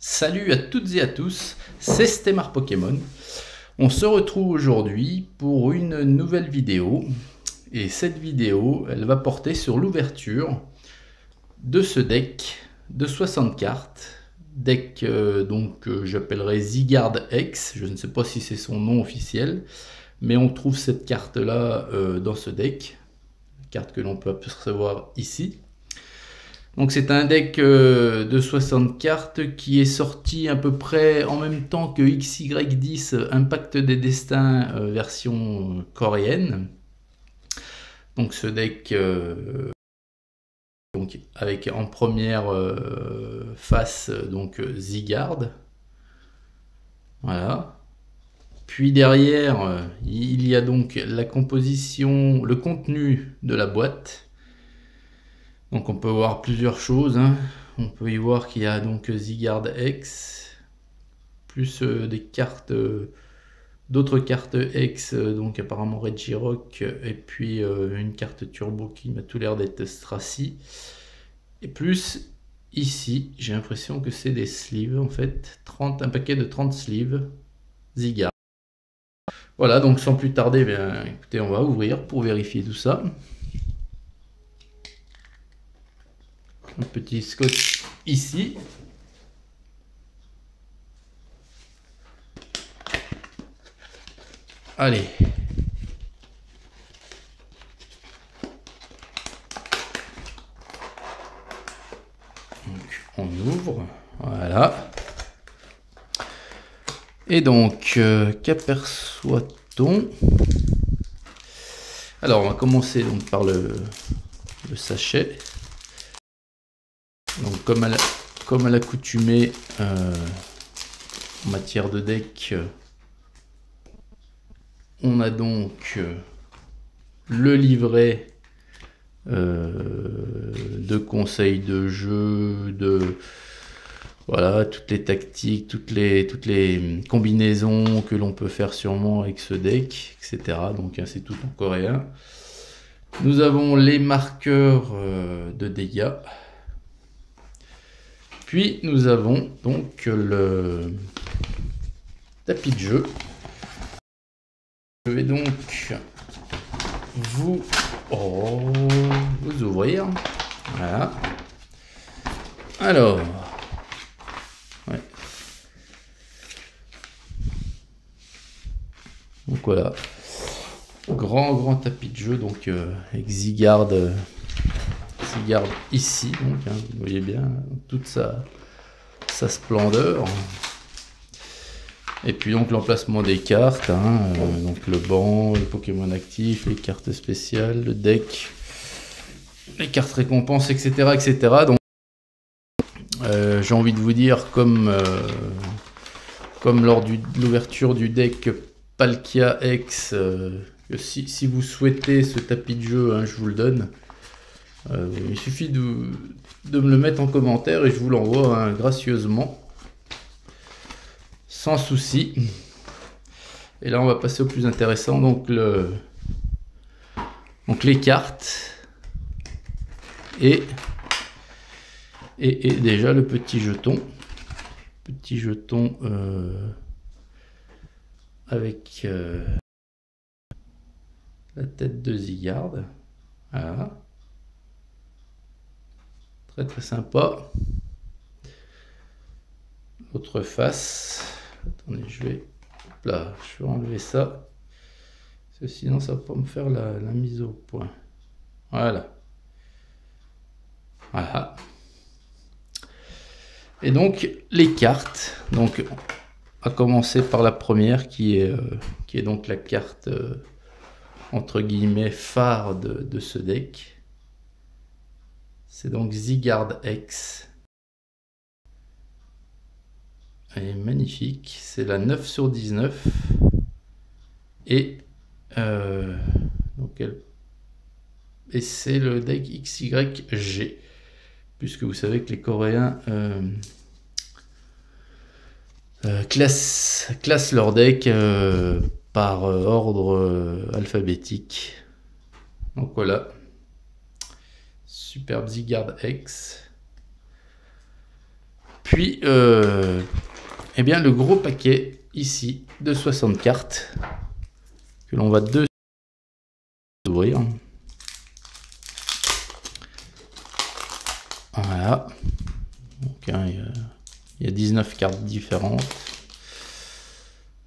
Salut à toutes et à tous, c'est Stemar Pokémon. On se retrouve aujourd'hui pour une nouvelle vidéo. Et cette vidéo, elle va porter sur l'ouverture de ce deck de 60 cartes. Deck j'appellerai Zygarde X, je ne sais pas si c'est son nom officiel. Mais on trouve cette carte là dans ce deck. Carte que l'on peut apercevoir ici. Donc c'est un deck de 60 cartes qui est sorti à peu près en même temps que XY10 Impact des Destins version coréenne. Donc ce deck avec en première face Zygarde. Voilà. Puis derrière il y a donc la composition, le contenu de la boîte. Donc on peut voir plusieurs choses, hein. On peut y voir qu'il y a donc Zygarde X, plus des cartes, d'autres cartes X, donc apparemment Regirock, et puis une carte Turbo qui m'a tout l'air d'être Stracy. Et plus ici, j'ai l'impression que c'est des sleeves en fait, un paquet de 30 sleeves Zygarde. Voilà, donc sans plus tarder, bien, écoutez, on va ouvrir pour vérifier tout ça. Un petit scotch ici. Allez. Donc, on ouvre. Voilà. Et donc, qu'aperçoit-on? Alors, on va commencer donc par le sachet. Donc comme à l'accoutumée en matière de deck, on a donc le livret de conseils de jeu, voilà, toutes les tactiques, toutes les combinaisons que l'on peut faire sûrement avec ce deck, etc. Donc c'est tout en coréen. Nous avons les marqueurs de dégâts. Puis nous avons donc le tapis de jeu. Je vais donc vous ouvrir. Voilà. Alors, ouais. Donc voilà, grand tapis de jeu donc avec Zygarde ici, donc hein, vous voyez bien toute sa splendeur. Et puis donc l'emplacement des cartes, hein, donc le banc, les Pokémon actifs, les cartes spéciales, le deck, les cartes récompenses, etc. Donc j'ai envie de vous dire comme lors de l'ouverture du deck Palkia X, que si vous souhaitez ce tapis de jeu, hein, je vous le donne. Il suffit de me le mettre en commentaire et je vous l'envoie hein, gracieusement, sans souci. Et là on va passer au plus intéressant, donc les cartes et déjà le petit jeton avec la tête de Zygarde. Voilà. Très sympa. L'autre face. Attendez, je vais enlever ça. Parce que sinon ça va pas me faire la mise au point. Voilà. Voilà. Et donc les cartes. Donc à commencer par la première qui est donc la carte entre guillemets phare de ce deck. C'est donc Zygarde X. Elle est magnifique. C'est la 9 sur 19. Et c'est le deck XYG. Puisque vous savez que les Coréens classent leur deck par ordre alphabétique. Donc voilà. Superbe Zygarde X. Puis, eh bien, le gros paquet ici de 60 cartes que l'on va ouvrir. Voilà. Donc, hein, il y a 19 cartes différentes.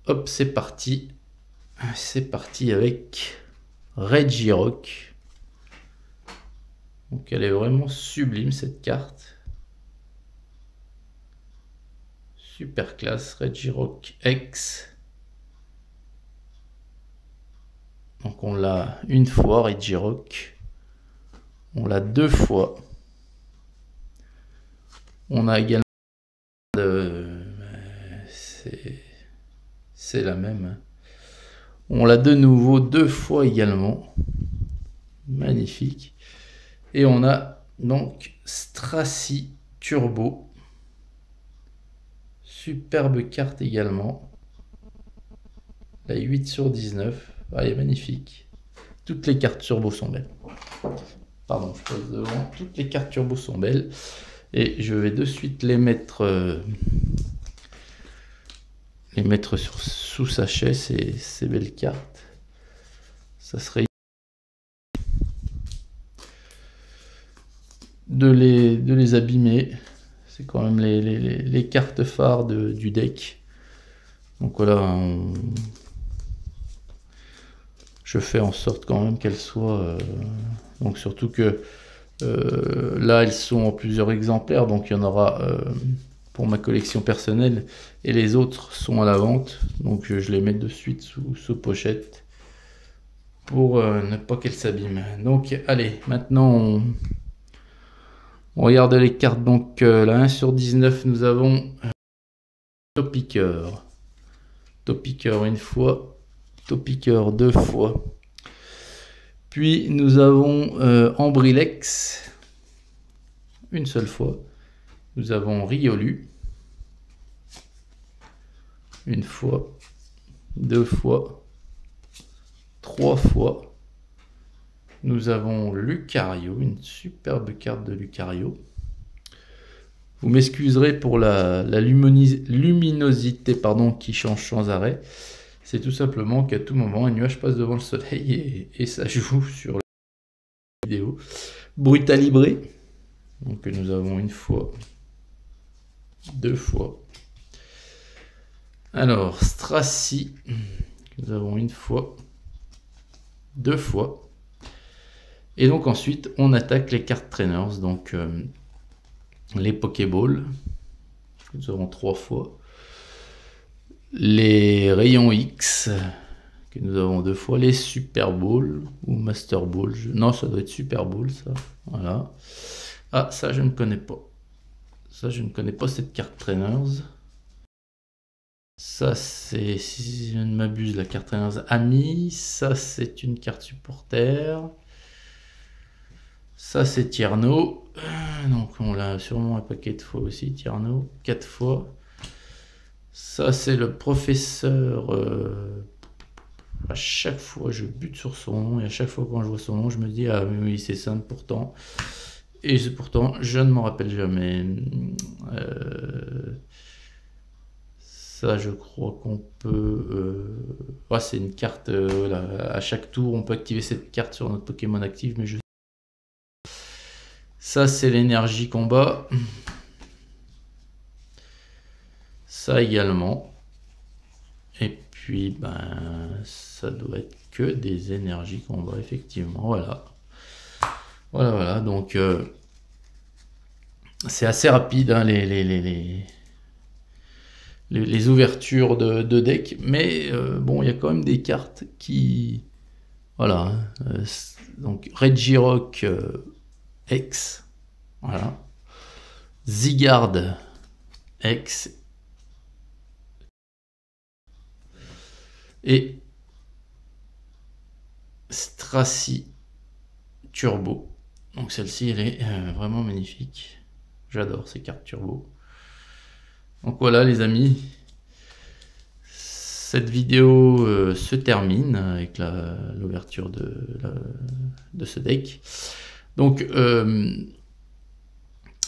Hop, c'est parti. C'est parti avec Regirock. Donc elle est vraiment sublime cette carte. Super classe, Regirock X. Donc on l'a une fois, Regirock. On l'a deux fois. On a également... c'est la même. On l'a de nouveau deux fois également. Magnifique. Et on a donc Stracy Turbo. Superbe carte également. La 8 sur 19. Ah, elle est magnifique. Toutes les cartes turbo sont belles. Pardon, je pose devant. Toutes les cartes turbo sont belles. Et je vais de suite les mettre sous sachet, ces belles cartes. Ça serait de les abîmer. C'est quand même les cartes phares du deck. Donc voilà, je fais en sorte quand même qu'elles soient... donc surtout que là, elles sont en plusieurs exemplaires. Donc il y en aura pour ma collection personnelle. Et les autres sont à la vente. Donc je les mets de suite sous pochette. Pour ne pas qu'elles s'abîment. Donc allez, maintenant on regarde les cartes. Donc la 1 sur 19, nous avons Topiqueur. Topiqueur une fois. Topiqueur deux fois. Puis nous avons Ambrilex. Une seule fois. Nous avons Riolu. Une fois. Deux fois. Trois fois. Nous avons Lucario, une superbe carte de Lucario. Vous m'excuserez pour la luminosité qui change sans arrêt. C'est tout simplement qu'à tout moment, un nuage passe devant le soleil et ça joue sur la vidéo. Brutalibré. Donc nous avons une fois. Deux fois. Alors, Stracy. Nous avons une fois. Deux fois. Et donc ensuite, on attaque les cartes trainers. Donc les Pokéballs. Nous avons trois fois. Les rayons X. Que nous avons deux fois. Les Super Balls. Ou Master Balls. Non, ça doit être Super Balls, ça. Voilà. Ah, ça, je ne connais pas. Ça, je ne connais pas cette carte trainers. Ça, c'est, si je ne m'abuse, la carte trainers Ami. Ça, c'est une carte supporter. Ça, c'est Tierno. Donc, on l'a sûrement un paquet de fois aussi, Tierno. 4 fois. Ça, c'est le professeur. À chaque fois, je bute sur son nom. Et à chaque fois, quand je vois son nom, je me dis, ah oui, c'est simple pourtant. Et pourtant, je ne m'en rappelle jamais. Ça, je crois qu'on peut... ouais, c'est une carte... voilà. À chaque tour, on peut activer cette carte sur notre Pokémon actif, mais je... Ça, c'est l'énergie combat. Ça également. Et puis, ben, ça doit être que des énergies combat, effectivement. Voilà. Voilà. Donc, c'est assez rapide, hein, les ouvertures de deck. Mais, bon, il y a quand même des cartes qui... Voilà. Donc, Regirock X. Voilà. Zygarde X. Et Stracy Turbo. Donc celle-ci, elle est vraiment magnifique. J'adore ces cartes turbo. Donc voilà les cette vidéo se termine avec l'ouverture de ce deck. Donc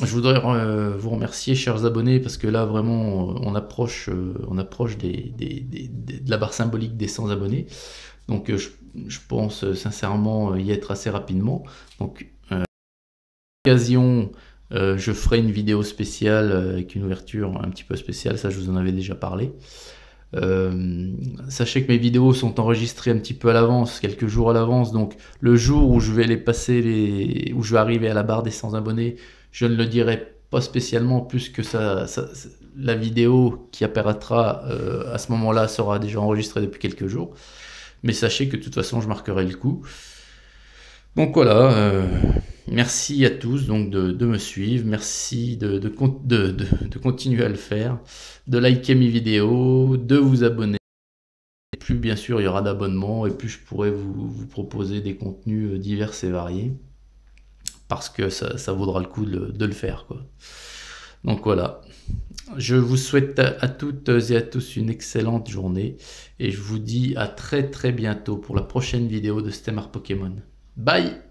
Je voudrais vous remercier, chers abonnés, parce que là, vraiment, on approche de la barre symbolique des 100 abonnés. Donc, je pense sincèrement y être assez rapidement. Donc, occasion, je ferai une vidéo spéciale avec une ouverture un petit peu spéciale, ça je vous en avais déjà parlé. Sachez que mes vidéos sont enregistrées un petit peu à l'avance, quelques jours à l'avance, donc le jour où je vais les passer, où je vais arriver à la barre des 100 abonnés, je ne le dirai pas spécialement, plus que la vidéo qui apparaîtra à ce moment-là sera déjà enregistrée depuis quelques jours. Mais sachez que de toute façon je marquerai le coup. Donc voilà, merci à tous donc de me suivre, merci de continuer à le faire, de liker mes vidéos, de vous abonner. Et plus bien sûr il y aura d'abonnements et plus je pourrai vous proposer des contenus divers et variés, parce que ça vaudra le coup de le faire, quoi. Donc voilà, je vous souhaite à toutes et à tous une excellente journée et je vous dis à très bientôt pour la prochaine vidéo de Stemar Pokémon. Bye!